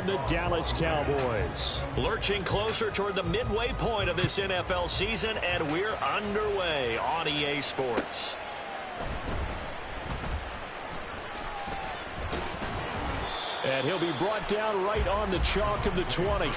The Dallas Cowboys lurching closer toward the midway point of this NFL season, and we're underway on EA Sports. And he'll be brought down right on the chalk of the 20.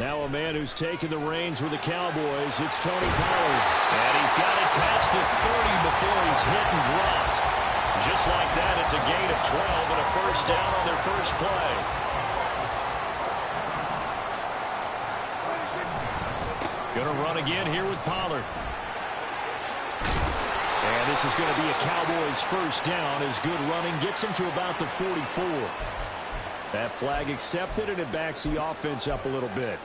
Now a man who's taken the reins with the Cowboys, it's Tony Pollard. And he's got it past the 30 before he's hit and dropped. Just like that, it's a gain of 12 and a first down on their first play. Going to run again here with Pollard. And this is going to be a Cowboys first down as good running gets him to about the 44. That flag accepted, and it backs the offense up a little bit.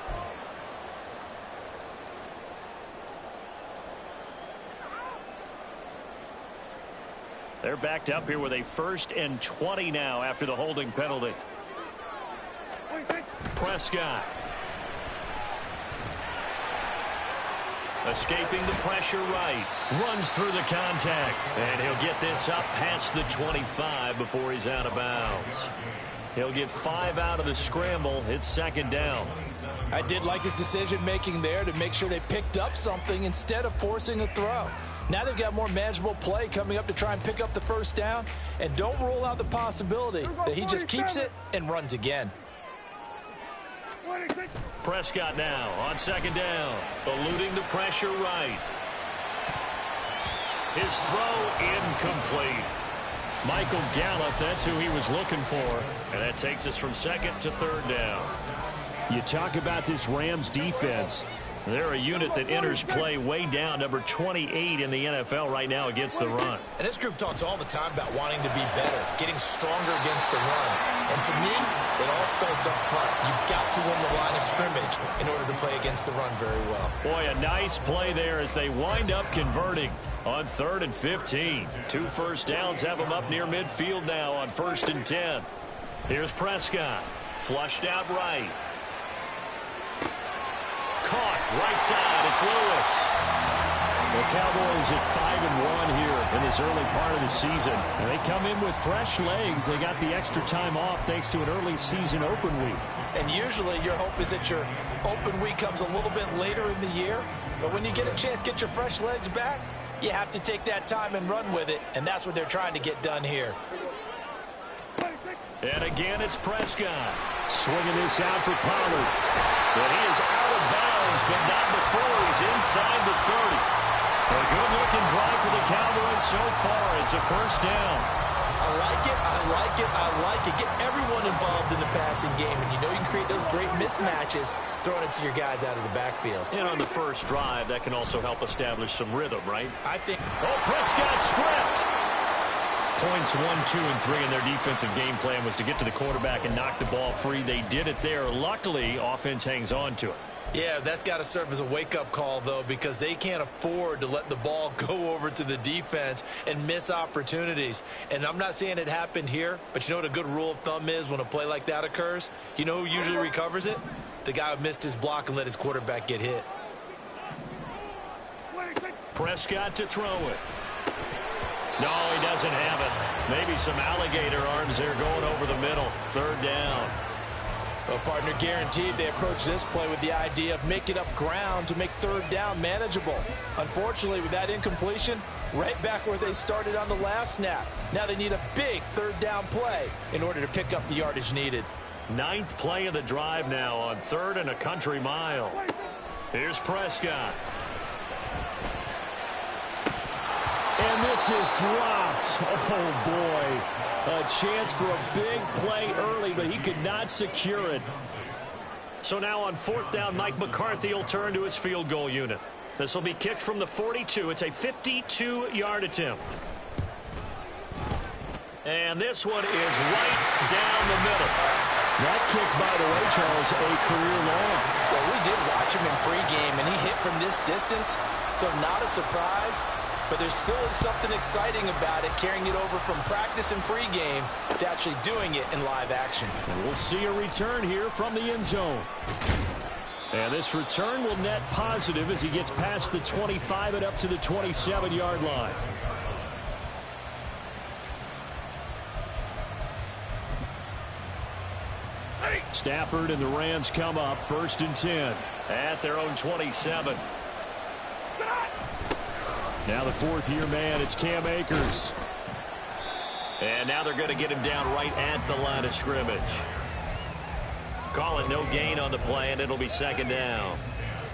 They're backed up here with a 1st and 20 now after the holding penalty. Prescott. Escaping the pressure right. Runs through the contact. And he'll get this up past the 25 before he's out of bounds. He'll get 5 out of the scramble. It's 2nd down. I did like his decision-making there to make sure they picked up something instead of forcing a throw. Now they've got more manageable play coming up to try and pick up the first down. And don't rule out the possibility that he just keeps it and runs again. Prescott now on 2nd down. Eluding the pressure right. His throw incomplete. Michael Gallup, that's who he was looking for. And that takes us from 2nd to 3rd down. You talk about this Rams defense. They're a unit that enters play way down, number 28 in the NFL right now against the run. And this group talks all the time about wanting to be better, getting stronger against the run. And to me, it all starts up front. You've got to win the line of scrimmage in order to play against the run very well. Boy, a nice play there as they wind up converting on 3rd and 15. 2 first downs have them up near midfield now on 1st and 10. Here's Prescott. Flushed out right. Caught right side. It's Lewis. The Cowboys at 5-1 here in this early part of the season. And they come in with fresh legs. They got the extra time off thanks to an early season open week. And usually your hope is that your open week comes a little bit later in the year. But when you get a chance to get your fresh legs back, you have to take that time and run with it. And that's what they're trying to get done here. And again, it's Prescott. Swinging this out for Pollard. And he is out of bounds, but not before he's inside the 30. A good-looking drive for the Cowboys so far. It's a first down. I like it, I like it, I like it. Get everyone involved in the passing game, and you know you can create those great mismatches throwing it to your guys out of the backfield. And on the first drive, that can also help establish some rhythm, right? I think. Oh, Prescott stripped. Points 1, 2, and 3 in their defensive game plan was to get to the quarterback and knock the ball free. They did it there. Luckily, offense hangs on to it. Yeah, that's got to serve as a wake-up call, though, because they can't afford to let the ball go over to the defense and miss opportunities. And I'm not saying it happened here, but you know what a good rule of thumb is when a play like that occurs? You know who usually recovers it? The guy who missed his block and let his quarterback get hit. Prescott to throw it. No, he doesn't have it. Maybe some alligator arms there going over the middle. 3rd down. Well, partner, guaranteed they approach this play with the idea of making up ground to make 3rd down manageable. Unfortunately, with that incompletion, right back where they started on the last snap. Now they need a big 3rd down play in order to pick up the yardage needed. 9th play of the drive now on 3rd and a country mile. Here's Prescott. And this is dropped. Oh, boy. A chance for a big play early, but he could not secure it. So now on 4th down, Mike McCarthy will turn to his field goal unit. This will be kicked from the 42. It's a 52-yard attempt. And this one is right down the middle. That kick, by the way, Charles, a career long. Well, we did watch him in pregame, and he hit from this distance, so not a surprise. But there still is something exciting about it, carrying it over from practice and pregame to actually doing it in live action. And we'll see a return here from the end zone. And this return will net positive as he gets past the 25 and up to the 27-yard line. Stafford and the Rams come up 1st and 10 at their own 27. Now the 4th-year man, it's Cam Akers. And now they're going to get him down right at the line of scrimmage. Call it no gain on the play, and it'll be 2nd down.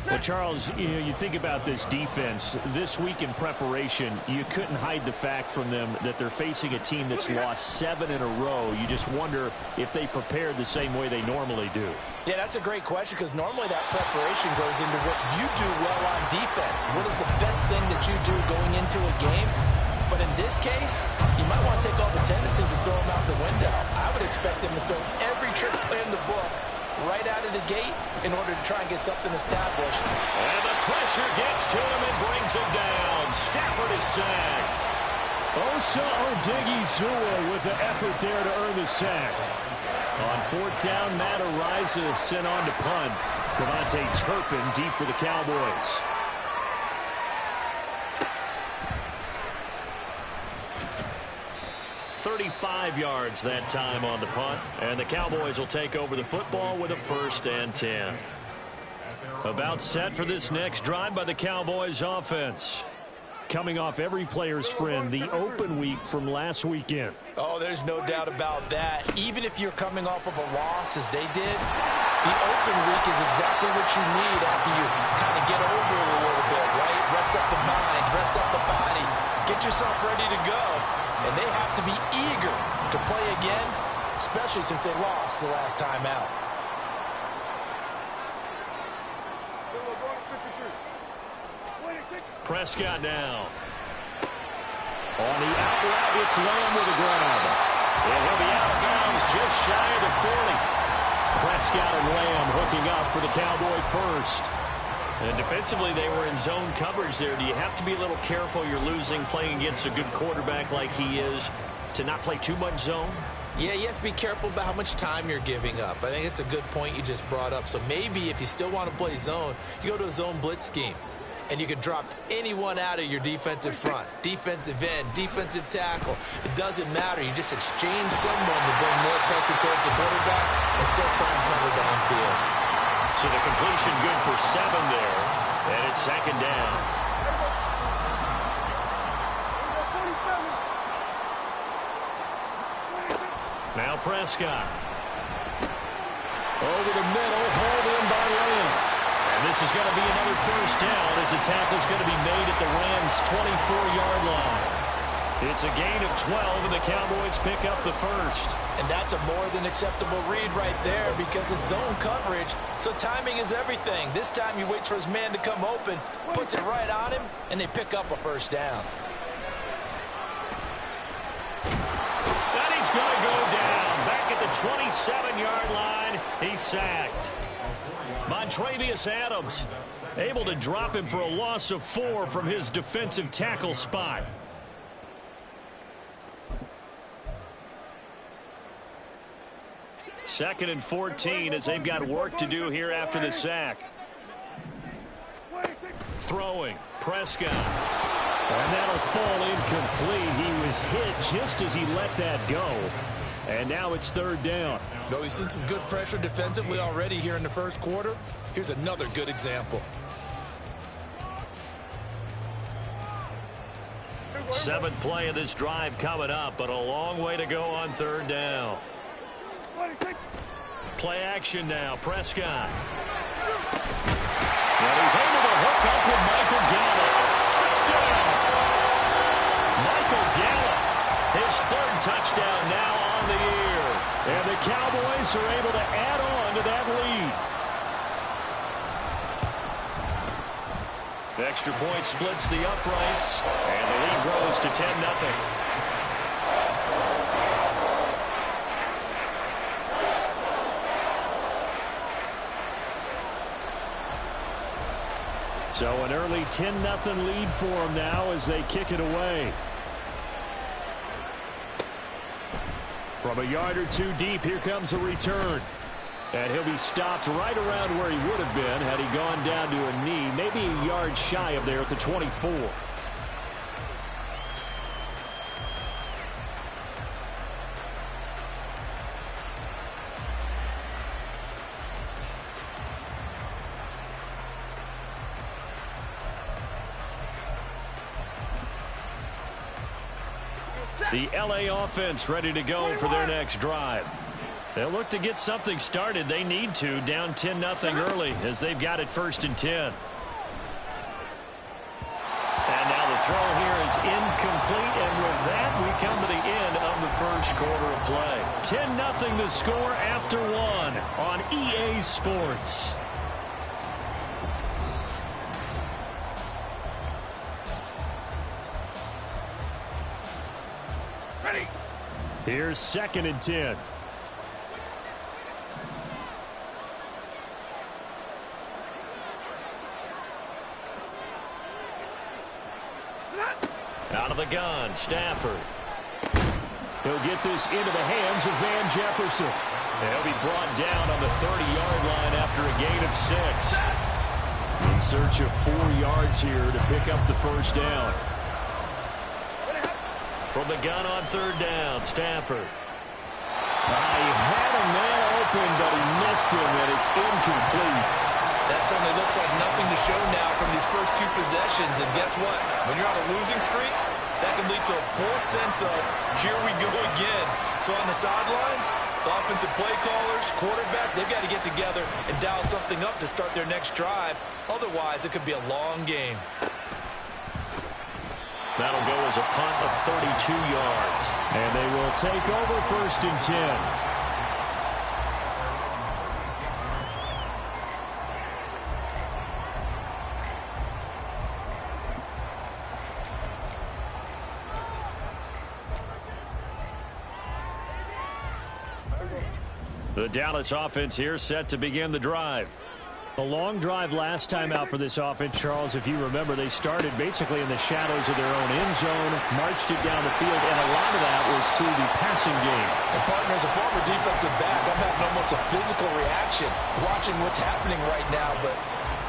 Well, Charles, you think about this defense. This week in preparation, you couldn't hide the fact from them that they're facing a team that's lost 7 in a row. You just wonder if they prepared the same way they normally do. Yeah, that's a great question, because normally that preparation goes into what you do well on defense. What is the best thing that you do going into a game? But in this case, you might want to take all the tendencies and throw them out the window. I would expect them to throw every trick play in the book right out of the gate in order to try and get something established. And the pressure gets to him and brings him down. Stafford is sacked. Osa Odighizuwa with the effort there to earn the sack. On 4th down, Matt Araiza is sent on to punt. Devontae Turpin deep for the Cowboys. "35 yards that time on the punt, and the Cowboys will take over the football with a 1st and 10. About set for this next drive by the Cowboys offense. Coming off every player's friend, the open week from last weekend. Oh, there's no doubt about that. Even if you're coming off of a loss as they did, the open week is exactly what you need after you kind of get over it a little bit, right? Rest up the mind, rest up the body, get yourself ready to go. And they have to be eager to play again, especially since they lost the last time out. Prescott now. On the out route, it's Lamb with a grab. And he'll be out of bounds just shy of the 40. Prescott and Lamb hooking up for the Cowboy first. And defensively, they were in zone coverage there. Do you have to be a little careful? You're losing, playing against a good quarterback like he is, to not play too much zone? Yeah, you have to be careful about how much time you're giving up. I think it's a good point you just brought up. So maybe if you still want to play zone, you go to a zone blitz scheme. And you can drop anyone out of your defensive front, defensive end, defensive tackle. It doesn't matter. You just exchange someone to bring more pressure towards the quarterback and still try and cover downfield. So the completion good for 7 there. And it's 2nd down. Now Prescott. Over the middle, hauled in by Lamb. And this is going to be another 1st down as the tackle is going to be made at the Rams' 24-yard line. It's a gain of 12, and the Cowboys pick up the 1st. And that's a more than acceptable read right there because it's zone coverage, so timing is everything. This time you wait for his man to come open, puts it right on him, and they pick up a 1st down. And he's going to go down. Back at the 27-yard line, he's sacked. Montravius Adams able to drop him for a loss of 4 from his defensive tackle spot. Second and 14 as they've got work to do here after the sack. Throwing, Prescott. And that'll fall incomplete. He was hit just as he let that go. And now it's 3rd down. Though he's seen some good pressure defensively already here in the 1st quarter, here's another good example. 7th play of this drive coming up, but a long way to go on 3rd down. Play action now, Prescott. And he's able to hook up with Michael Gallup. Touchdown! Michael Gallup, his 3rd touchdown now on the year. And the Cowboys are able to add on to that lead. The extra point splits the uprights, and the lead grows to 10-0. So an early 10-0 lead for them now as they kick it away. From a yard or two deep, here comes a return. And he'll be stopped right around where he would have been had he gone down to a knee, maybe a yard shy of there at the 24. The LA offense ready to go for their next drive. They'll look to get something started. They need to, down 10-0 early as they've got it 1st and 10. And now the throw here is incomplete, and with that we come to the end of the first quarter of play. 10-0 the score after one on EA Sports. Here's 2nd and 10. Out of the gun, Stafford. He'll get this into the hands of Van Jefferson. He'll be brought down on the 30-yard line after a gain of 6. In search of 4 yards here to pick up the first down. From the gun on 3rd down, Stafford. He had a man open, but he missed him, and it's incomplete. That certainly looks like nothing to show now from these first 2 possessions. And guess what? When you're on a losing streak, that can lead to a full sense of, here we go again. So on the sidelines, the offensive play callers, quarterback, they've got to get together and dial something up to start their next drive. Otherwise, it could be a long game. That'll go as a punt of 32 yards. And they will take over 1st and 10. The Dallas offense here set to begin the drive. A long drive last time out for this offense, Charles. If you remember, they started basically in the shadows of their own end zone, marched it down the field, and a lot of that was through the passing game. And partner, as a former defensive back, I'm having almost a physical reaction watching what's happening right now. But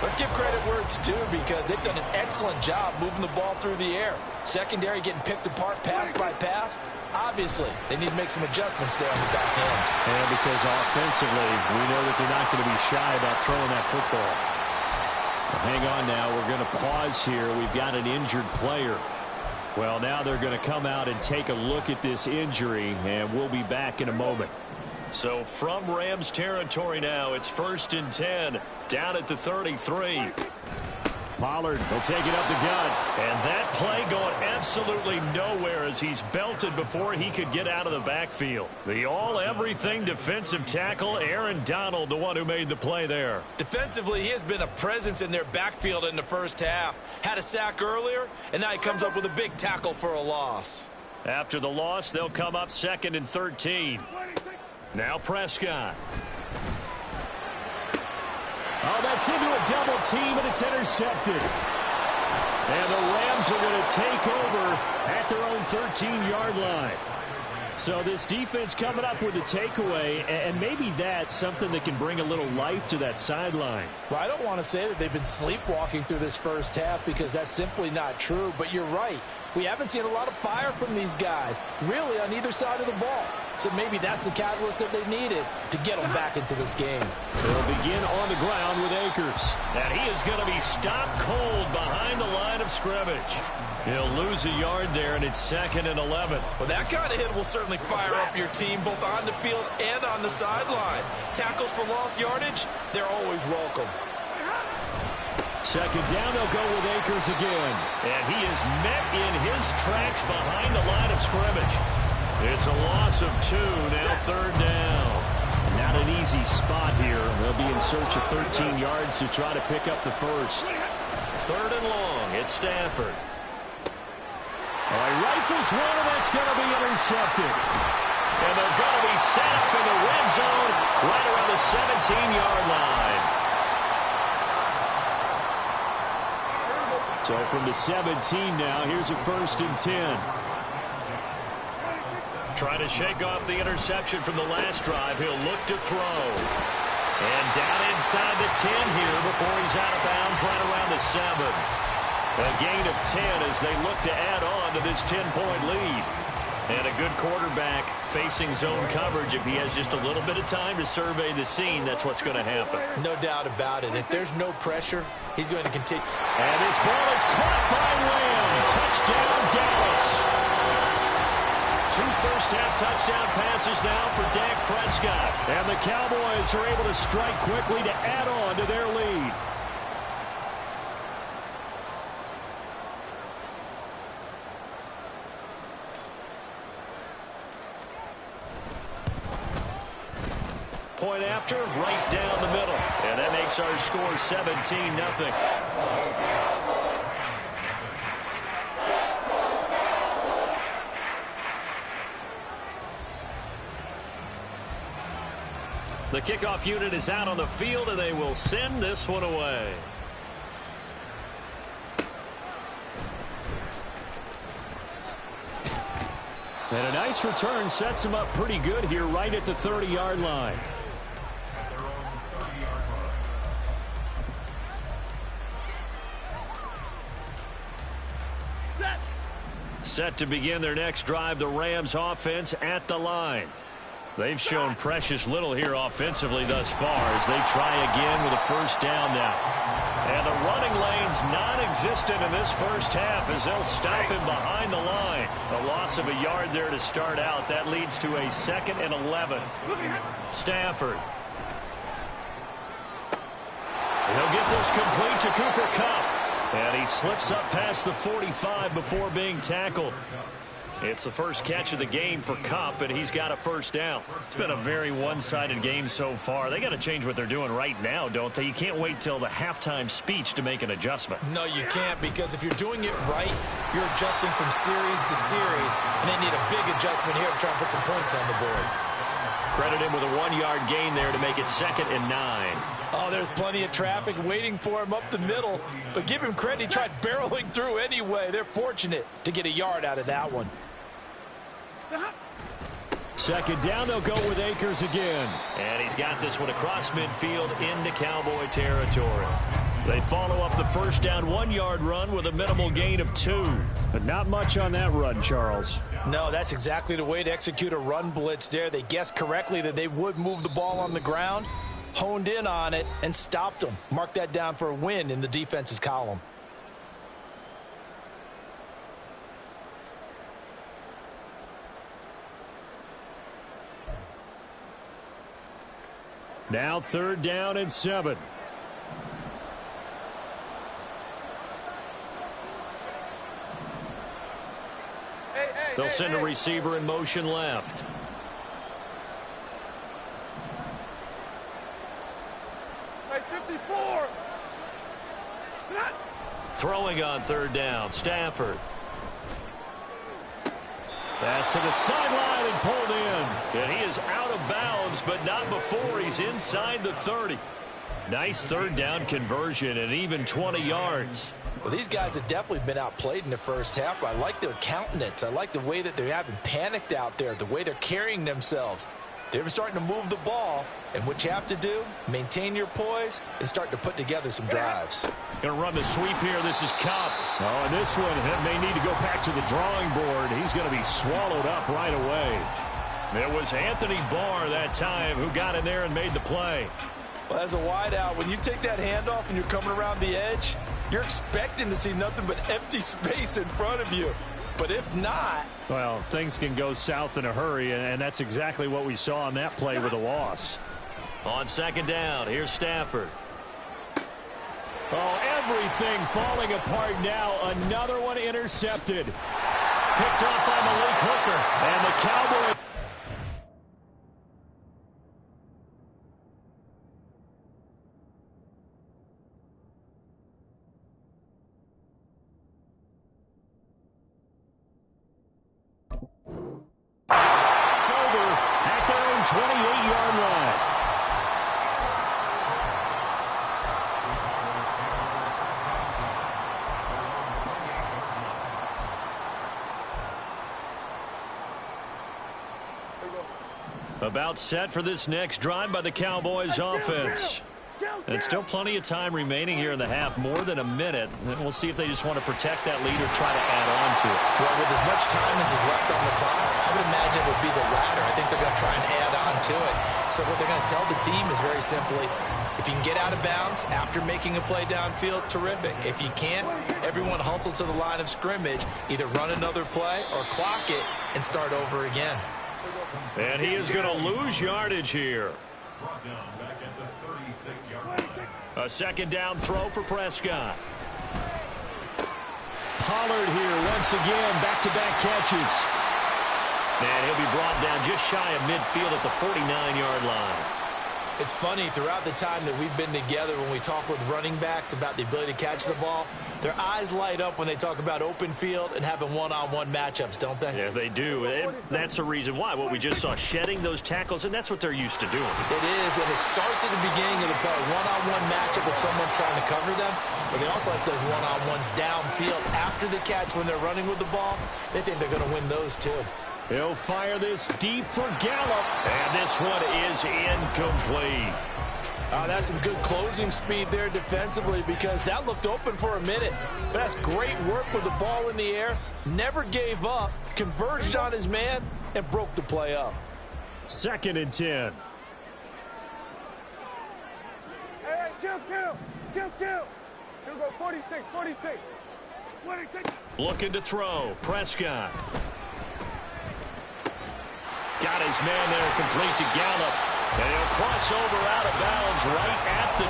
let's give credit where it's due, because they've done an excellent job moving the ball through the air. Secondary getting picked apart pass by pass. Obviously, they need to make some adjustments there on the back end. And because offensively, we know that they're not going to be shy about throwing that football. Well, hang on now. We're going to pause here. We've got an injured player. Well, now they're going to come out and take a look at this injury, and we'll be back in a moment. So from Rams territory now, it's 1st and 10, down at the 33. Pollard will take it up the gut. And that play going absolutely nowhere as he's belted before he could get out of the backfield. The all-everything defensive tackle, Aaron Donald, the one who made the play there. Defensively, he has been a presence in their backfield in the first half. Had a sack earlier, and now he comes up with a big tackle for a loss. After the loss, they'll come up 2nd and 13. Now Prescott. Oh, that's into a double team, and it's intercepted. And the Rams are going to take over at their own 13-yard line. So this defense coming up with a takeaway, and maybe that's something that can bring a little life to that sideline. Well, I don't want to say that they've been sleepwalking through this first half, because that's simply not true. But you're right. We haven't seen a lot of fire from these guys, really, on either side of the ball. So maybe that's the catalyst that they needed to get them back into this game. They'll begin on the ground with Akers. And he is going to be stopped cold behind the line of scrimmage. He'll lose a yard there, and it's 2nd and 11. Well, that kind of hit will certainly fire up your team, both on the field and on the sideline. Tackles for lost yardage, they're always welcome. 2nd down, they'll go with Akers again. And he is met in his tracks behind the line of scrimmage. It's a loss of 2, now 3rd down. Not an easy spot here. They'll be in search of 13 yards to try to pick up the first. 3rd and long, it's Stafford. He rifles one, and that's going to be intercepted. And they're going to be set up in the red zone right around the 17-yard line. So from the 17 now, here's a 1st and 10. Trying to shake off the interception from the last drive. He'll look to throw. And down inside the 10 here before he's out of bounds right around the 7. A gain of 10 as they look to add on to this 10-point lead. And a good quarterback facing zone coverage. If he has just a little bit of time to survey the scene, that's what's going to happen. No doubt about it. If there's no pressure, he's going to continue. And this ball is caught by Lamb. Touchdown, Dallas. 2 first-half touchdown passes now for Dak Prescott. And the Cowboys are able to strike quickly to add on to their lead. Point after, right down the middle. And that makes our score 17-0. The kickoff unit is out on the field, and they will send this one away. And a nice return sets him up pretty good here right at the 30-yard line. Set to begin their next drive, the Rams offense at the line. They've shown precious little here offensively thus far as they try again with a 1st down now. And the running lane's non-existent in this first half as they'll stop him behind the line. A loss of a yard there to start out. That leads to a 2nd and 11. Stafford. He'll get this complete to Cooper Kupp. And he slips up past the 45 before being tackled. It's the first catch of the game for Kupp, and he's got a 1st down. It's been a very one-sided game so far. They got to change what they're doing right now, don't they? You can't wait till the halftime speech to make an adjustment. No, you can't, because if you're doing it right, you're adjusting from series to series, and they need a big adjustment here to try and put some points on the board. Credit him with a 1-yard gain there to make it 2nd and 9. Oh, there's plenty of traffic waiting for him up the middle. But give him credit, he tried barreling through anyway. They're fortunate to get a yard out of that one. 2nd down, they'll go with Akers again. And he's got this one across midfield into Cowboy territory. They follow up the 1st down 1-yard run with a minimal gain of 2. But not much on that run, Charles. No, that's exactly the way to execute a run blitz there. They guessed correctly that they would move the ball on the ground, honed in on it, and stopped them. Mark that down for a win in the defense's column. Now 3rd down and 7. They'll send a receiver in motion left. Throwing on 3rd down, Stafford. Pass to the sideline and pulled in. And he is out of bounds, but not before he's inside the 30. Nice 3rd down conversion and even 20 yards. Well, these guys have definitely been outplayed in the first half, but I like their countenance. I like the way that they haven't panicked out there, the way they're carrying themselves. They're starting to move the ball, and what you have to do, maintain your poise and start to put together some drives. Going to run the sweep here. This is Kupp. Oh, and this one may need to go back to the drawing board. He's going to be swallowed up right away. It was Anthony Barr that time who got in there and made the play. Well, as a wideout, when you take that handoff and you're coming around the edge, you're expecting to see nothing but empty space in front of you. But if not... well, things can go south in a hurry, and that's exactly what we saw on that play with a loss. On 2nd down, here's Stafford. Oh, everything falling apart now. Another one intercepted. Picked up by Malik Hooker. And the Cowboys... at their own 28-yard line. About set for this next drive by the Cowboys offense. And still plenty of time remaining here in the half, more than a minute. And we'll see if they just want to protect that lead or try to add on to it. Well, with as much time as is left on the clock, I would imagine it would be the latter. I think they're going to try and add on to it. So what they're going to tell the team is very simply, if you can get out of bounds after making a play downfield, terrific. If you can't, everyone hustle to the line of scrimmage, either run another play or clock it and start over again. And he is going to lose yardage here. A second down throw for Prescott. Pollard here once again, back-to-back catches. And he'll be brought down just shy of midfield at the 49-yard line. It's funny, throughout the time that we've been together, when we talk with running backs about the ability to catch the ball, their eyes light up when they talk about open field and having one-on-one matchups, don't they? Yeah, they do. And that's the reason why. What we just saw, shedding those tackles, and that's what they're used to doing. It is, and it starts at the beginning of the play. One-on-one matchup if someone's trying to cover them, but they also like those one-on-ones downfield after the catch when they're running with the ball. They think they're going to win those too. He'll fire this deep for Gallup, and this one is incomplete. That's some good closing speed there defensively, because that looked open for a minute. But that's great work with the ball in the air. Never gave up, converged on his man, and broke the play up. 2nd and 10. Hey, kill. He'll go 46. Looking to throw. Prescott. Got his man there, complete to Gallup. And he'll cross over out of bounds right at the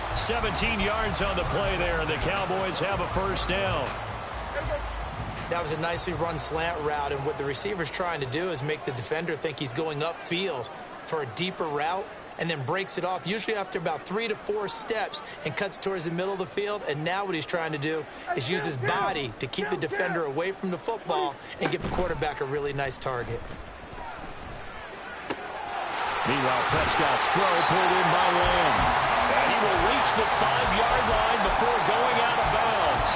25. 17 yards on the play there, and the Cowboys have a first down. That was a nicely run slant route, and what the receiver's trying to do is make the defender think he's going upfield for a deeper route, and then breaks it off, usually after about 3 to 4 steps, and cuts towards the middle of the field. And now what he's trying to do is use his body to keep the defender away from the football and give the quarterback a really nice target. Meanwhile, Prescott's throw pulled in by Lamb. And he will reach the 5-yard line before going out of bounds.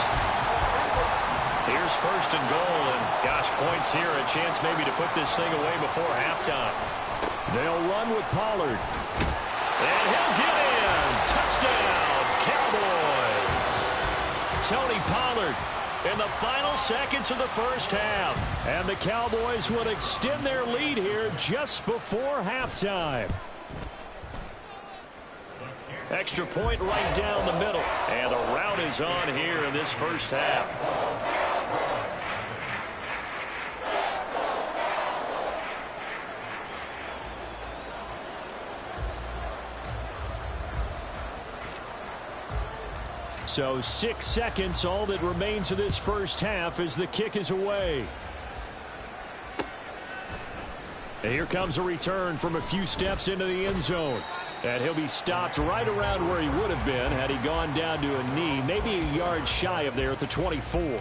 Here's 1st and goal, and gosh, points here, a chance maybe to put this thing away before halftime. They'll run with Pollard. And he'll get in. Touchdown, Cowboys. Tony Pollard in the final seconds of the first half. And the Cowboys would extend their lead here just before halftime. Extra point right down the middle. And the route is on here in this first half. So 6 seconds, all that remains of this first half as the kick is away. And here comes a return from a few steps into the end zone. And he'll be stopped right around where he would have been had he gone down to a knee, maybe a yard shy of there at the 24.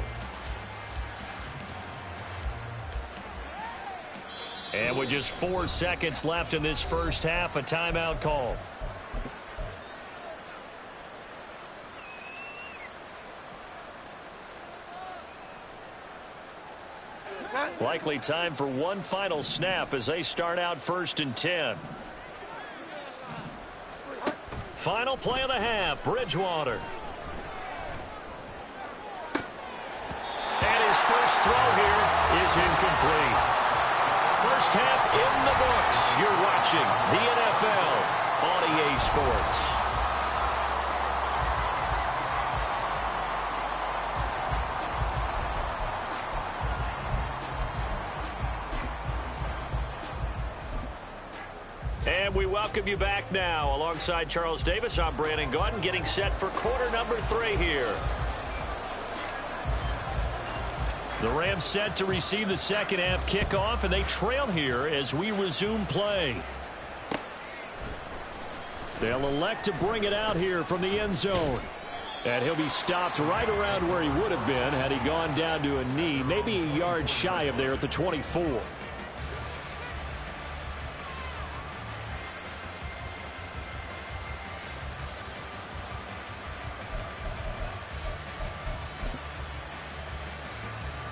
And with just 4 seconds left in this first half, a timeout call. Likely time for one final snap as they start out 1st and 10. Final play of the half, Bridgewater. And his first throw here is incomplete. First half in the books. You're watching the NFL on EA Sports. And we welcome you back now. Alongside Charles Davis, I'm Brandon Gaudin, getting set for quarter number 3 here. The Rams set to receive the second half kickoff, and they trail here as we resume play. They'll elect to bring it out here from the end zone. And he'll be stopped right around where he would have been had he gone down to a knee, maybe a yard shy of there at the 24.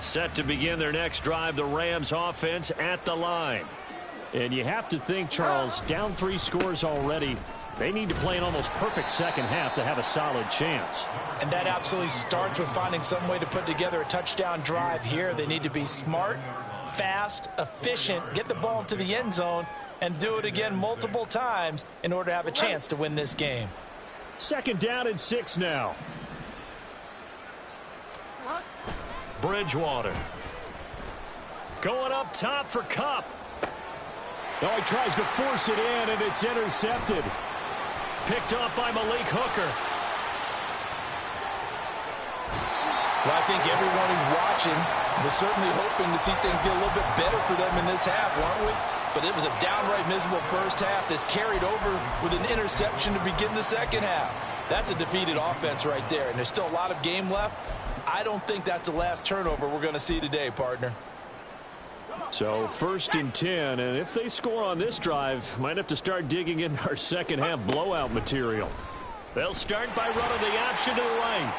Set to begin their next drive, the Rams offense at the line. And you have to think, Charles, down 3 scores already. They need to play an almost perfect second half to have a solid chance. And that absolutely starts with finding some way to put together a touchdown drive here. They need to be smart, fast, efficient, get the ball into the end zone, and do it again multiple times in order to have a chance to win this game. 2nd down and 6 now. Bridgewater. Going up top for Kupp. Oh, he tries to force it in, and it's intercepted. Picked up by Malik Hooker. Well, I think everyone who's watching was certainly hoping to see things get a little bit better for them in this half, weren't we? But it was a downright miserable first half that's carried over with an interception to begin the second half. That's a defeated offense right there, and there's still a lot of game left. I don't think that's the last turnover we're going to see today, partner. So 1st and 10, and if they score on this drive, might have to start digging in our second half blowout material. They'll start by running the option to the right.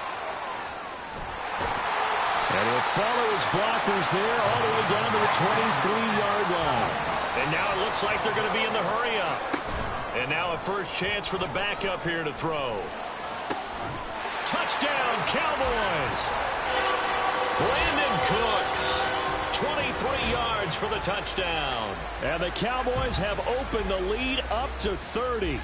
And he'll follow his blockers there all the way down to the 23-yard line. And now it looks like they're going to be in the hurry-up. And now a first chance for the backup here to throw. Touchdown, Cowboys! Brandon Cooks. 23 yards for the touchdown. And the Cowboys have opened the lead up to 30.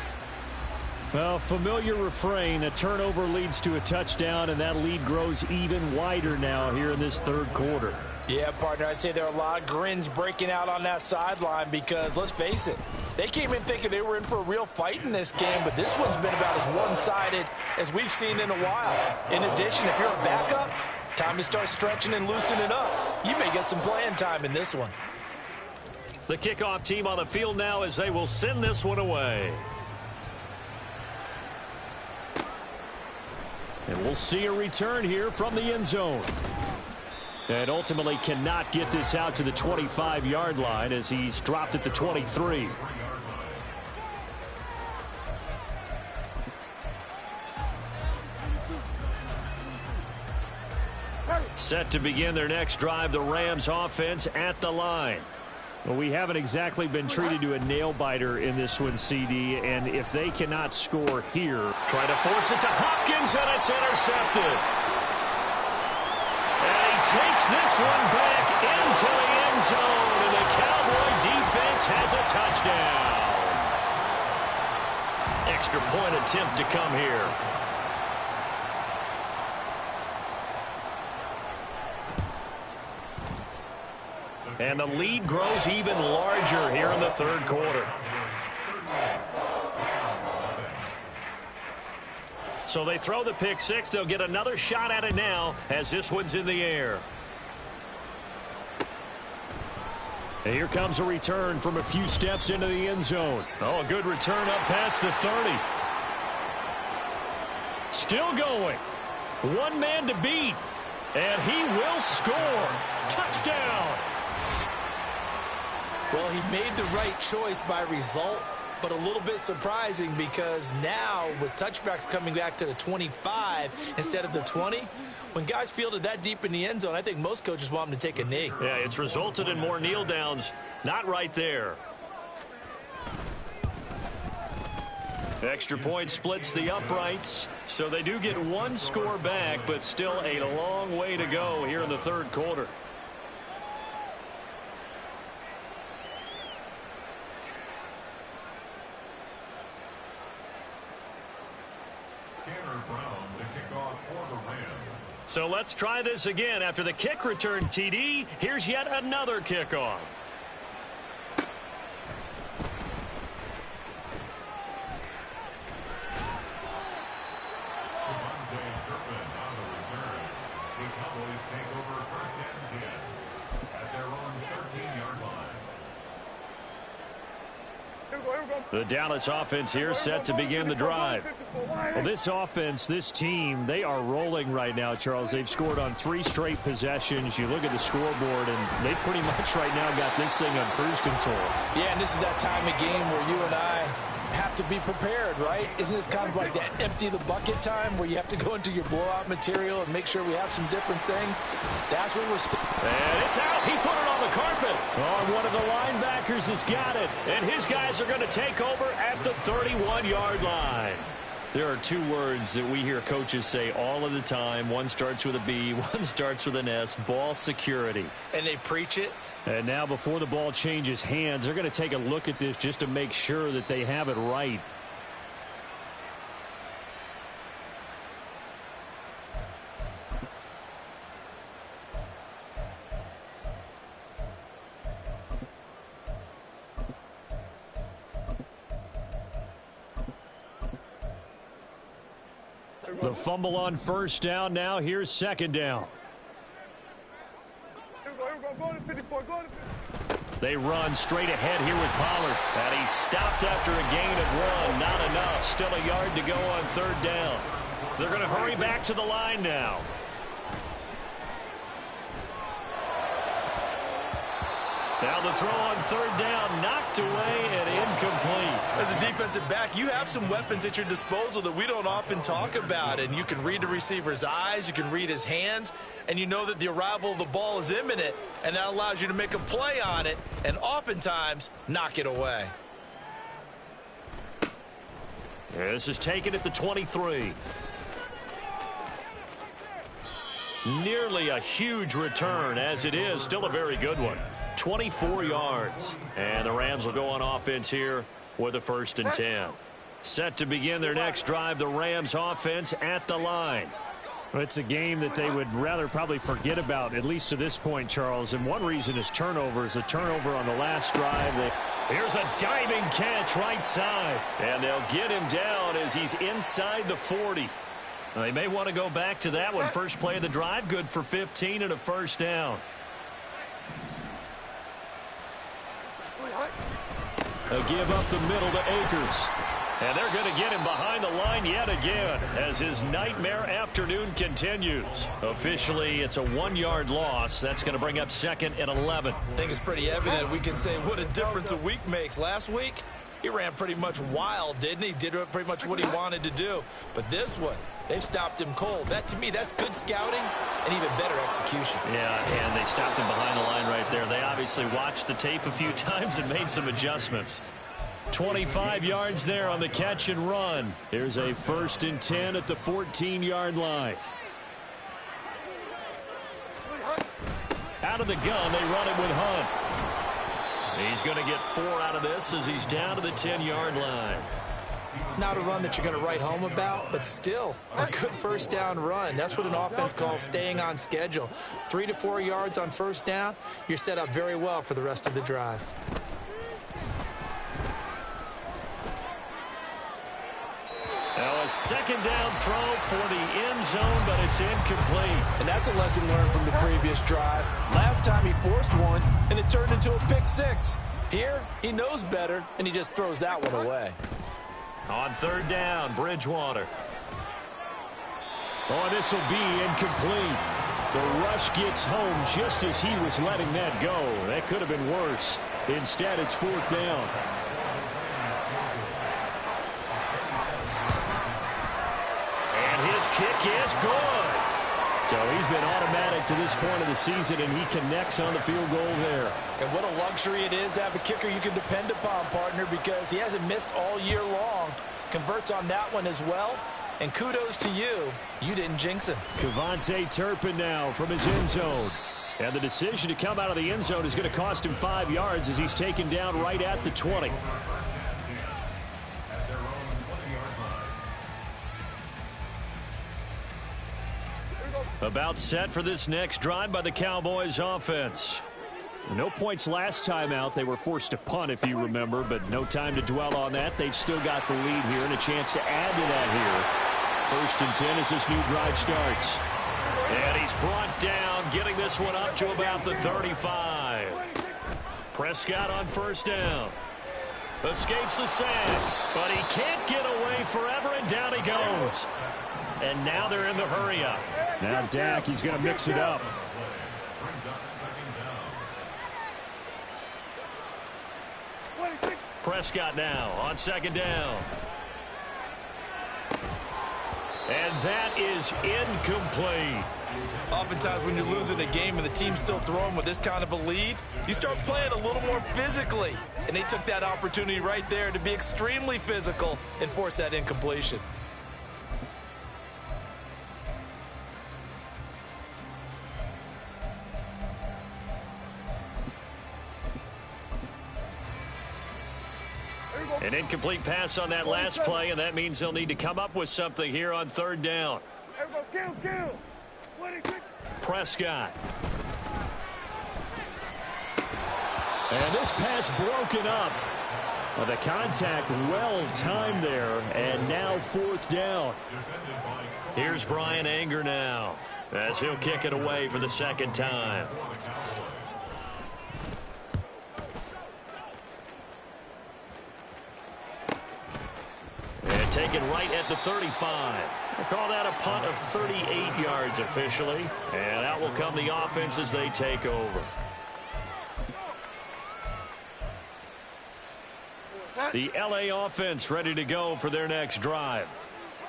Well, familiar refrain. A turnover leads to a touchdown, and that lead grows even wider now here in this 3rd quarter. Yeah, partner, I'd say there are a lot of grins breaking out on that sideline because, let's face it, they came in thinking they were in for a real fight in this game, but this one's been about as one-sided as we've seen in a while. In addition, if you're a backup, time to start stretching and loosening up. You may get some playing time in this one. The kickoff team on the field now as they will send this one away. And we'll see a return here from the end zone. And ultimately cannot get this out to the 25-yard line as he's dropped at the 23. Set to begin their next drive, the Rams offense at the line. Well, we haven't exactly been treated to a nail-biter in this one, CD, and if they cannot score here. Try to force it to Hopkins, and it's intercepted. And he takes this one back into the end zone, and the Cowboy defense has a touchdown. Extra point attempt to come here. And the lead grows even larger here in the 3rd quarter. So they throw the pick 6. They'll get another shot at it now as this one's in the air. And here comes a return from a few steps into the end zone. Oh, a good return up past the 30. Still going. One man to beat. And he will score. Touchdown. Well, he made the right choice by result, but a little bit surprising because now with touchbacks coming back to the 25 instead of the 20, when guys fielded that deep in the end zone, I think most coaches want them to take a knee. Yeah, it's resulted in more kneel downs. Not right there. Extra point splits the uprights, so they do get one score back, but still a long way to go here in the 3rd quarter. So let's try this again. After the kick return TD, here's yet another kickoff. The Dallas offense here set to begin the drive. Well, this offense, this team, they are rolling right now, Charles. They've scored on 3 straight possessions. You look at the scoreboard, and they pretty much right now got this thing on cruise control. Yeah, and this is that time of game where you and I have to be prepared, right? Isn't this kind of like that empty the bucket time where you have to go into your blowout material and make sure we have some different things? That's what we're and it's out. He put it on the carpet. Oh, one of the linebackers has got it. And his guys are going to take over at the 31-yard line. There are two words that we hear coaches say all of the time. One starts with a B, one starts with an S, ball security. And they preach it. And now before the ball changes hands, they're going to take a look at this just to make sure that they have it right. The fumble on first down. Now here's second down. They run straight ahead here with Pollard. And he's stopped after a gain of one. Not enough. Still a yard to go on third down. They're going to hurry back to the line now. Now the throw on third down, knocked away and incomplete. As a defensive back, you have some weapons at your disposal that we don't often talk about. And you can read the receiver's eyes, you can read his hands, and you know that the arrival of the ball is imminent, and that allows you to make a play on it and oftentimes knock it away. This is taken at the 23. Nearly a huge return, as it is still a very good one. 24 yards. And the Rams will go on offense here with a 1st and 10. Set to begin their next drive, the Rams offense at the line. Well, it's a game that they would rather probably forget about, at least to this point, Charles. And one reason is turnovers. A turnover on the last drive. Here's a diving catch right side. And they'll get him down as he's inside the 40. They may want to go back to that one. First play of the drive, good for 15 and a 1st down. A give up the middle to Akers. And they're going to get him behind the line yet again as his nightmare afternoon continues. Officially, it's a 1-yard loss. That's going to bring up 2nd and 11. I think it's pretty evident. We can say what a difference a week makes. Last week, he ran pretty much wild, didn't he? Did pretty much what he wanted to do. But this one, they've stopped him cold. That, to me, that's good scouting and even better execution. Yeah, and they stopped him behind the line right there. They obviously watched the tape a few times and made some adjustments. 25 yards there on the catch and run. Here's a 1st and 10 at the 14-yard line. Out of the gun, they run it with Hunt. He's going to get 4 out of this as he's down to the 10-yard line. Not a run that you're going to write home about, but still a good 1st down run. That's what an offense calls staying on schedule. 3 to 4 yards on 1st down, you're set up very well for the rest of the drive. Now a 2nd down throw for the end zone, but it's incomplete. And that's a lesson learned from the previous drive. Last time he forced one, and it turned into a pick 6. Here, he knows better, and he just throws that one away. On 3rd down, Bridgewater. Oh, this will be incomplete. The rush gets home just as he was letting that go. That could have been worse. Instead, it's 4th down. And his kick is good. So he's been automatic to this point of the season, and he connects on the field goal there. And what a luxury it is to have a kicker you can depend upon, partner, because he hasn't missed all year long. Converts on that one as well. And kudos to you. You didn't jinx him. Kevontae Turpin now from his end zone. And the decision to come out of the end zone is going to cost him 5 yards as he's taken down right at the 20. About set for this next drive by the Cowboys offense. No points last time out. They were forced to punt, if you remember, but no time to dwell on that. They've still got the lead here and a chance to add to that here. 1st and 10 as this new drive starts. And he's brought down, getting this one up to about the 35. Prescott on 1st down. Escapes the sack, but he can't get away forever, and down he goes. And now they're in the hurry-up. Now Dak, he's going to mix it up. Prescott now on second down. And that is incomplete. Oftentimes when you're losing a game and the team's still throwing with this kind of a lead, you start playing a little more physically. And they took that opportunity right there to be extremely physical and force that incompletion. An incomplete pass on that last play, and that means they'll need to come up with something here on third down. Prescott. And this pass broken up. Well, the contact well timed there, and now fourth down. Here's Brian Anger now, as he'll kick it away for the second time. And taken right at the 35. We'll call that a punt of 38 yards officially. And out will come the offense as they take over. The LA offense ready to go for their next drive.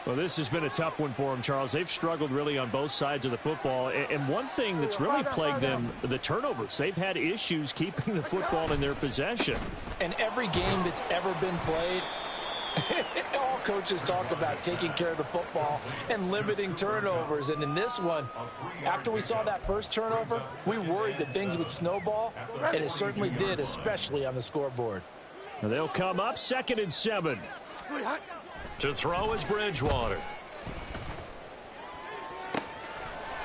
Well, this has been a tough one for them, Charles. They've struggled really on both sides of the football. And one thing that's really plagued them, the turnovers. They've had issues keeping the football in their possession. And every game that's ever been played, all coaches talk about taking care of the football and limiting turnovers. And in this one, after we saw that first turnover, we worried that things would snowball, and it certainly did, especially on the scoreboard. They'll come up 2nd and 7. To throw is Bridgewater.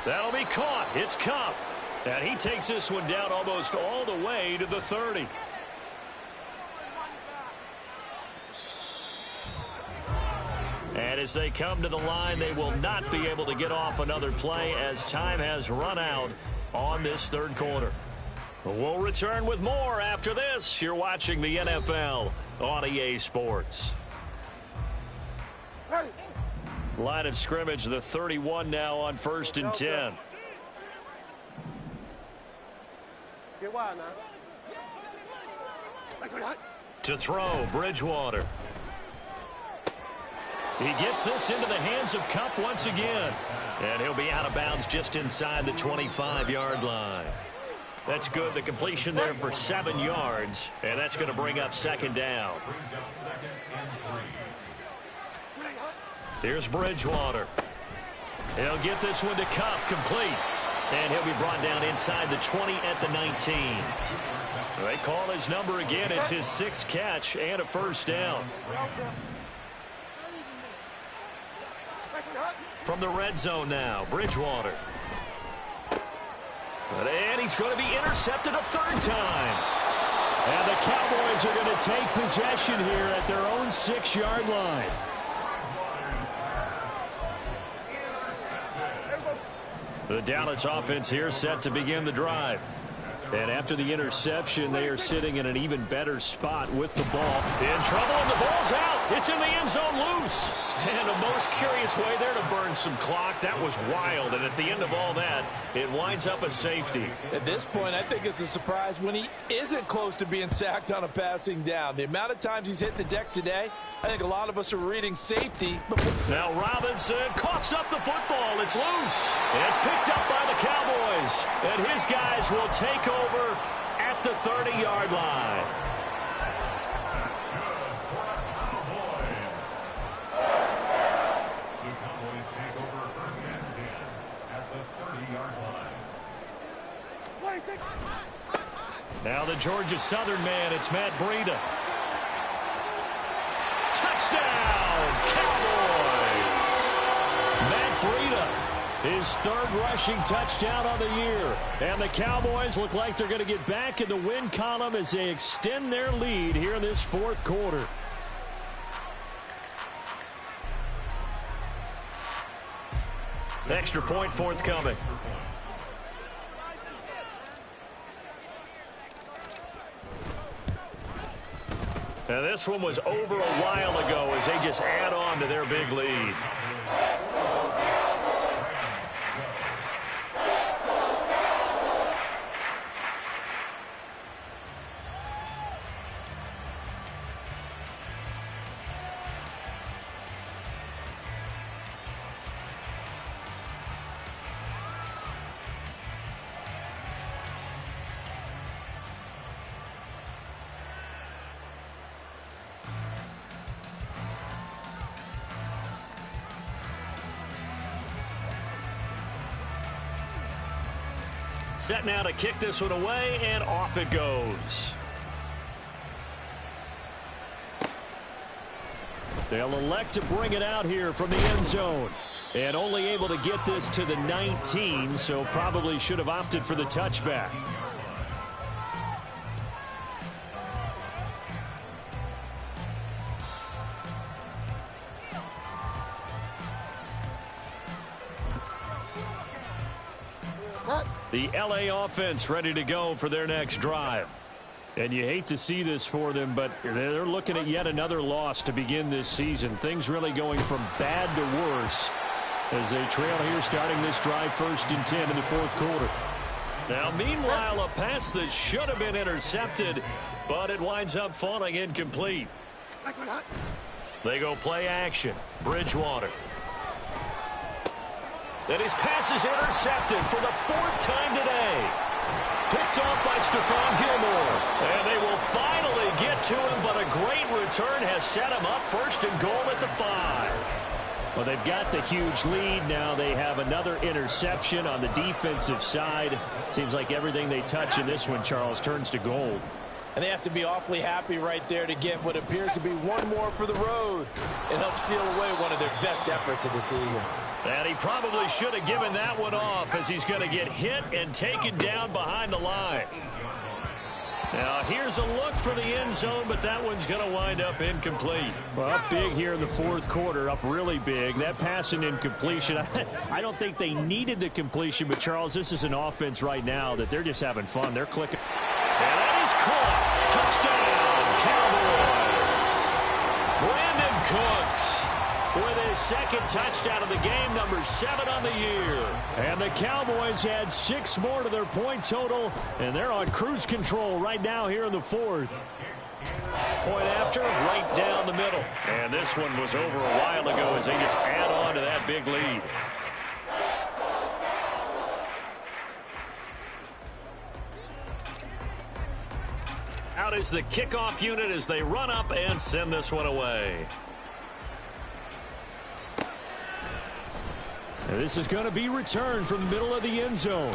That'll be caught. It's Cup. And he takes this one down almost all the way to the 30. And as they come to the line, they will not be able to get off another play as time has run out on this third quarter. We'll return with more after this. You're watching the NFL on EA Sports. Line of scrimmage, the 31 now on 1st and 10. To throw, Bridgewater. He gets this into the hands of Cup once again. And he'll be out of bounds just inside the 25-yard line. That's good. The completion there for 7 yards. And that's going to bring up 2nd down. Here's Bridgewater. He'll get this one to Cup, complete. And he'll be brought down inside the 20 at the 19. They call his number again. It's his 6th catch and a first down. From the red zone now, Bridgewater. And he's going to be intercepted a 3rd time. And the Cowboys are going to take possession here at their own 6-yard line. The Dallas offense here set to begin the drive. And after the interception, they are sitting in an even better spot with the ball. In trouble, and the ball's out. It's in the end zone loose. And a most curious way there to burn some clock. That was wild. And at the end of all that, it winds up a safety. At this point, I think it's a surprise when he isn't close to being sacked on a passing down. The amount of times he's hit the deck today, I think a lot of us are reading safety. Now Robinson coughs up the football. It's loose. And it's picked up by the Cowboys. And his guys will take over at the 30-yard line. Now the Georgia Southern man, it's Matt Breida. Touchdown, Cowboys! Matt Breida, his 3rd rushing touchdown on the year. And the Cowboys look like they're going to get back in the win column as they extend their lead here in this 4th quarter. Extra point forthcoming. Now this one was over a while ago as they just add on to their big lead. Set now to kick this one away, and off it goes. They'll elect to bring it out here from the end zone. And only able to get this to the 19, so probably should have opted for the touchback. The LA offense ready to go for their next drive. And you hate to see this for them, but they're looking at yet another loss to begin this season. Things really going from bad to worse as they trail here starting this drive 1st and 10 in the 4th quarter. Now, meanwhile, a pass that should have been intercepted, but it winds up falling incomplete. They go play action. Bridgewater. And his pass is intercepted for the 4th time today. Picked off by Stephon Gilmore. And they will finally get to him, but a great return has set him up 1st and goal at the 5. Well, they've got the huge lead. Now they have another interception on the defensive side. Seems like everything they touch in this one, Charles, turns to gold. And they have to be awfully happy right there to get what appears to be one more for the road and help seal away one of their best efforts of the season. And he probably should have given that one off as he's going to get hit and taken down behind the line. Now, here's a look for the end zone, but that one's going to wind up incomplete. Well, up big here in the 4th quarter, up really big. That pass and incompletion, I don't think they needed the completion, but, Charles, this is an offense right now that they're just having fun. They're clicking. And that is caught. Touchdown, Cowboys. Brandon Cooks with his 2nd touchdown of the game, number 7 on the year. And the Cowboys had 6 more to their point total, and they're on cruise control right now here in the 4th. Point after, right down the middle. And this one was over a while ago as they just add on to that big lead. Out is the kickoff unit as they run up and send this one away. And this is going to be returned from the middle of the end zone.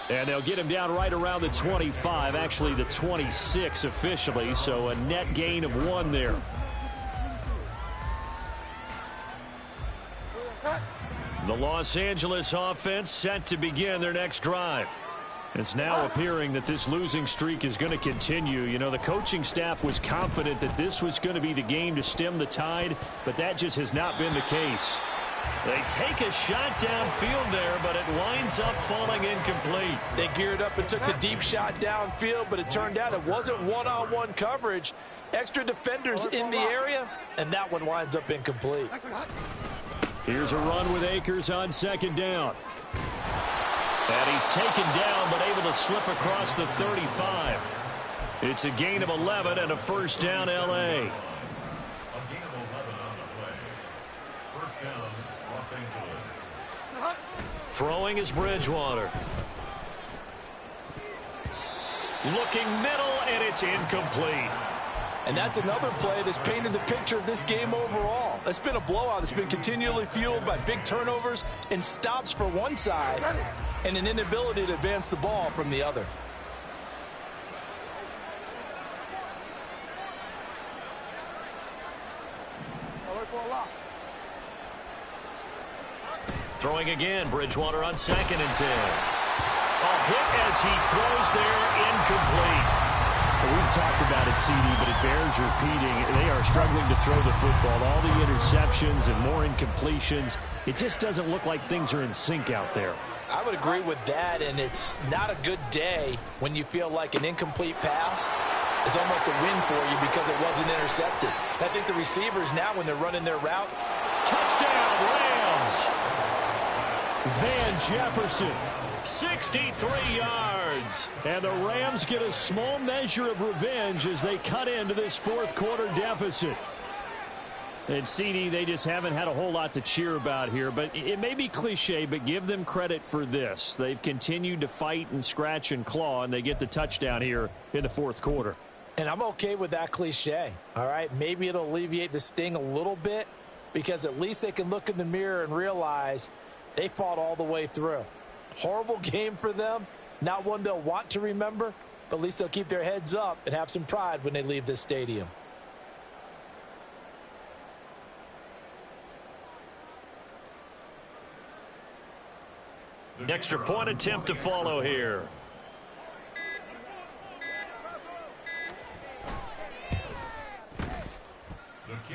And they'll get him down right around the 25, actually the 26 officially, so a net gain of 1 there. The Los Angeles offense set to begin their next drive. It's now appearing that this losing streak is going to continue. You know, the coaching staff was confident that this was going to be the game to stem the tide, but that just has not been the case. They take a shot downfield there, but it winds up falling incomplete. They geared up and took the deep shot downfield, but it turned out it wasn't one-on-one coverage. Extra defenders in the area, and that one winds up incomplete. Here's a run with Akers on 2nd down. And he's taken down, but able to slip across the 35. It's a gain of 11 and a 1st down, L.A. Throwing is Bridgewater. Looking middle, and it's incomplete. And that's another play that's painted the picture of this game overall. It's been a blowout. It's been continually fueled by big turnovers and stops for one side and an inability to advance the ball from the other. Throwing again, Bridgewater on 2nd and 10. A hit as he throws there, incomplete. We've talked about it, CD, but it bears repeating. They are struggling to throw the football. All the interceptions and more incompletions. It just doesn't look like things are in sync out there. I would agree with that, and it's not a good day when you feel like an incomplete pass is almost a win for you because it wasn't intercepted. I think the receivers now, when they're running their route, touchdown, Rams! Van Jefferson, 63 yards. And the Rams get a small measure of revenge as they cut into this 4th quarter deficit. And CD, they just haven't had a whole lot to cheer about here, but it may be cliche, but give them credit for this. They've continued to fight and scratch and claw, and they get the touchdown here in the 4th quarter. And I'm okay with that cliche, all right? Maybe it'll alleviate the sting a little bit because at least they can look in the mirror and realize they fought all the way through. Horrible game for them. Not one they'll want to remember, but at least they'll keep their heads up and have some pride when they leave this stadium. Extra point attempt to follow here.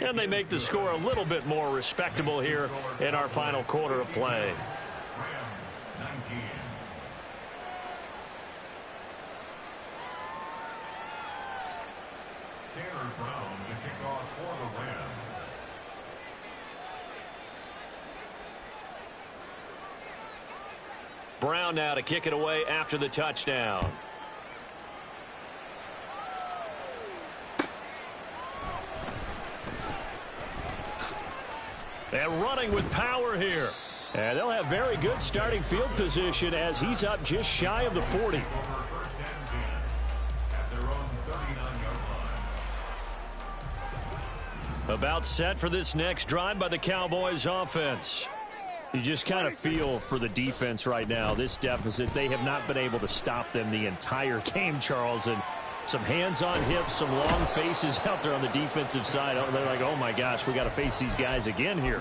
And they make the score a little bit more respectable here in our final quarter of play. Brown now to kick it away after the touchdown. And running with power here. And they'll have very good starting field position as he's up just shy of the 40. About set for this next drive by the Cowboys offense. You just kind of feel for the defense right now. This deficit, they have not been able to stop them the entire game, Charles. And some hands on hips, some long faces out there on the defensive side. They're like, oh my gosh, we got to face these guys again here.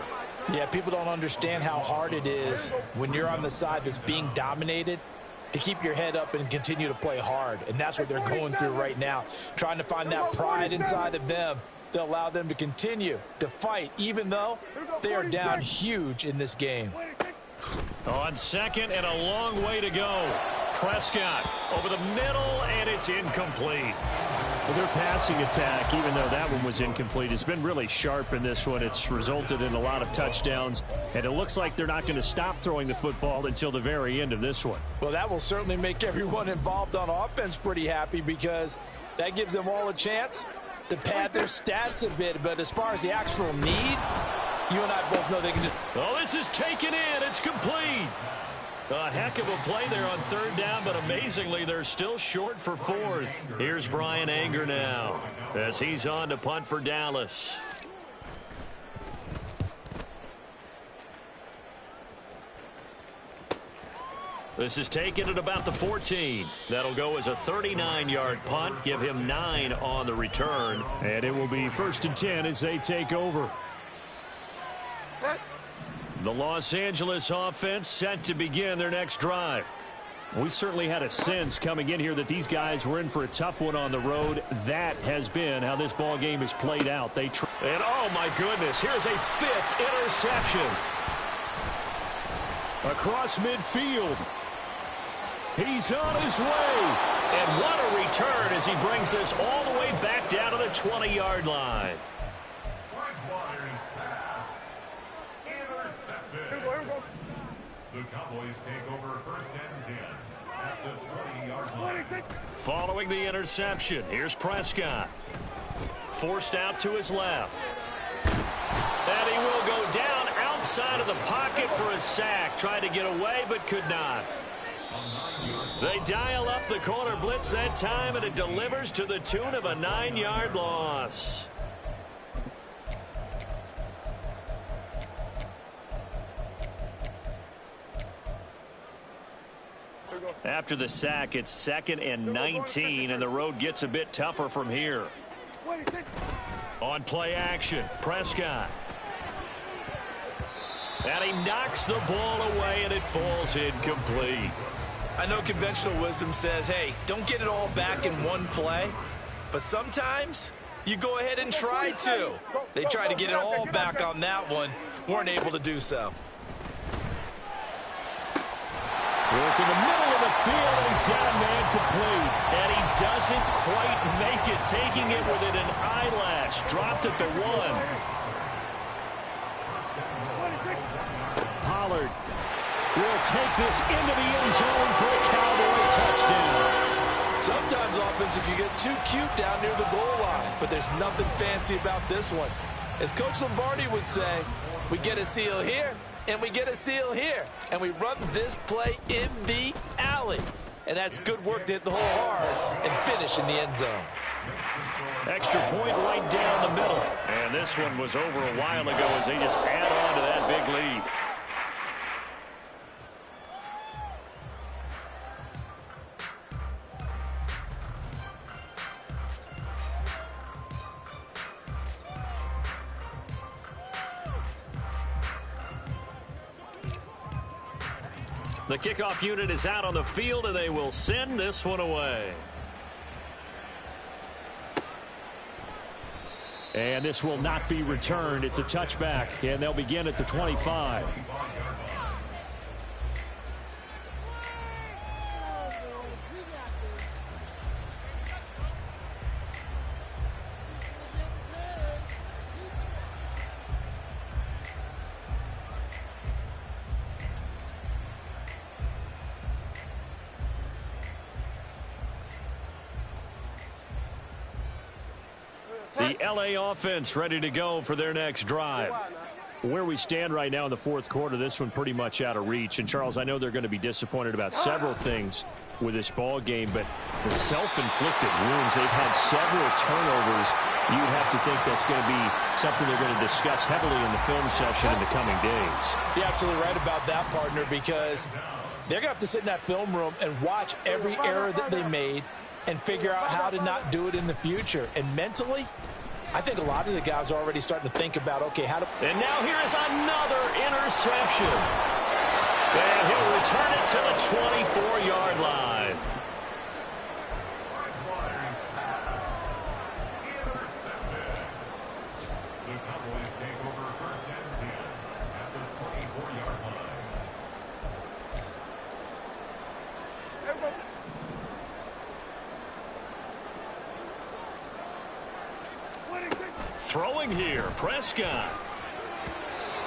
Yeah, people don't understand how hard it is when you're on the side that's being dominated to keep your head up and continue to play hard. And that's what they're going through right now, trying to find that pride inside of them to allow them to continue to fight, even though they are down huge in this game. On second and a long way to go. Prescott over the middle, and it's incomplete. Well, their passing attack, even though that one was incomplete, has been really sharp in this one. It's resulted in a lot of touchdowns, and it looks like they're not going to stop throwing the football until the very end of this one. Well, that will certainly make everyone involved on offense pretty happy, because that gives them all a chance to pad their stats a bit. But as far as the actual need, you and I both know they can just... Oh, this is taken in. It's complete. A heck of a play there on third down, but amazingly, they're still short for fourth. Here's Brian Anger now as he's on to punt for Dallas. This is taken at about the 14. That'll go as a 39-yard punt, give him 9 on the return. And it will be 1st and 10 as they take over. The Los Angeles offense set to begin their next drive. We certainly had a sense coming in here that these guys were in for a tough one on the road. That has been how this ball game is played out. And oh my goodness, here's a 5th interception. Across midfield. He's on his way. And what a return as he brings this all the way back down to the 20-yard line. The Cowboys take over 1st and 10 at the 20-yard line. Following the interception, here's Prescott. Forced out to his left. And he will go down outside of the pocket for a sack. Tried to get away, but could not. They dial up the corner blitz that time, and it delivers to the tune of a 9-yard loss. After the sack, it's 2nd and 19, and the road gets a bit tougher from here. On play action, Prescott. And he knocks the ball away, and it falls incomplete. I know conventional wisdom says, hey, don't get it all back in one play. But sometimes you go ahead and try to. They tried to get it all back on that one. Weren't able to do so. Work in the middle of the field, and he's got a man complete. And he doesn't quite make it, taking it within an eyelash. Dropped at the 1. Pollard will take this into the end zone for a Cowboy touchdown. Sometimes offenses can get too cute down near the goal line, but there's nothing fancy about this one. As Coach Lombardi would say, we get a seal here, and we get a seal here, and we run this play in the alley. And that's good work to hit the hole hard and finish in the end zone. Extra point right down the middle. And this one was over a while ago as they just add on to that big lead. The kickoff unit is out on the field, and they will send this one away. And this will not be returned. It's a touchback, and they'll begin at the 25. The LA offense ready to go for their next drive. Where we stand right now in the fourth quarter, this one pretty much out of reach. And, Charles, I know they're going to be disappointed about several things with this ball game, but the self-inflicted wounds, they've had several turnovers. You'd have to think that's going to be something they're going to discuss heavily in the film session in the coming days. You're absolutely right about that, partner, because they're going to have to sit in that film room and watch every error that they made and figure out how to not do it in the future. And mentally, I think a lot of the guys are already starting to think about, okay, how to... And now here is another interception. And he'll return it to the 24-yard line. The Cowboys take over first and 10 at the 24-yard line. Throwing here, Prescott.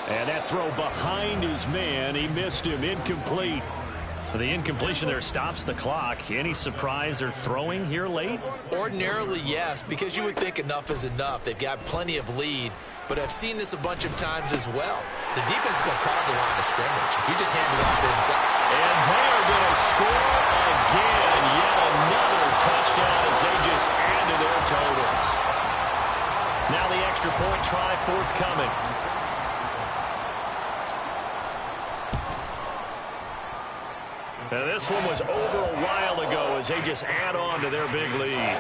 And that throw behind his man. He missed him. Incomplete. The incompletion there stops the clock. Any surprise they're throwing here late? Ordinarily, yes, because you would think enough is enough. They've got plenty of lead, but I've seen this a bunch of times as well. The defense is going to crowd the line of scrimmage. If you just hand it off inside. And they are going to score again. Yet another touchdown as they just add to their totals. Now the extra point try forthcoming. And this one was over a while ago as they just add on to their big lead.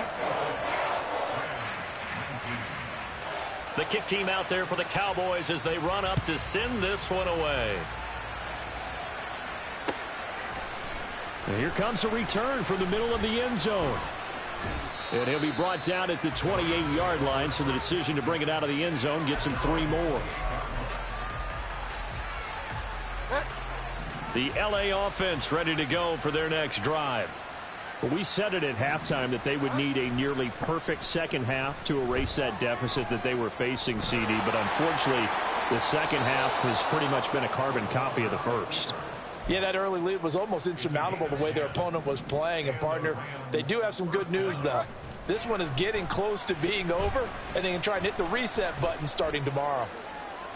The kick team out there for the Cowboys as they run up to send this one away. And here comes a return from the middle of the end zone. And he'll be brought down at the 28-yard line, so the decision to bring it out of the end zone gets him 3 more. The LA offense ready to go for their next drive. Well, we said it at halftime that they would need a nearly perfect second half to erase that deficit that they were facing, CD. But unfortunately, the second half has pretty much been a carbon copy of the first. Yeah, that early lead was almost insurmountable the way their opponent was playing. And, partner, they do have some good news, though. This one is getting close to being over, and they can try and hit the reset button starting tomorrow.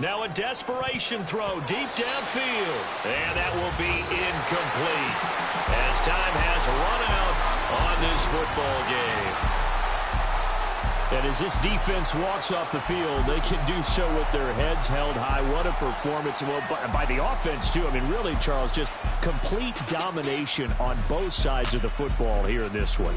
Now a desperation throw deep downfield. And that will be incomplete as time has run out on this football game. And as this defense walks off the field, they can do so with their heads held high. What a performance. Well, by the offense, too. I mean, really, Charles, just complete domination on both sides of the football here in this one.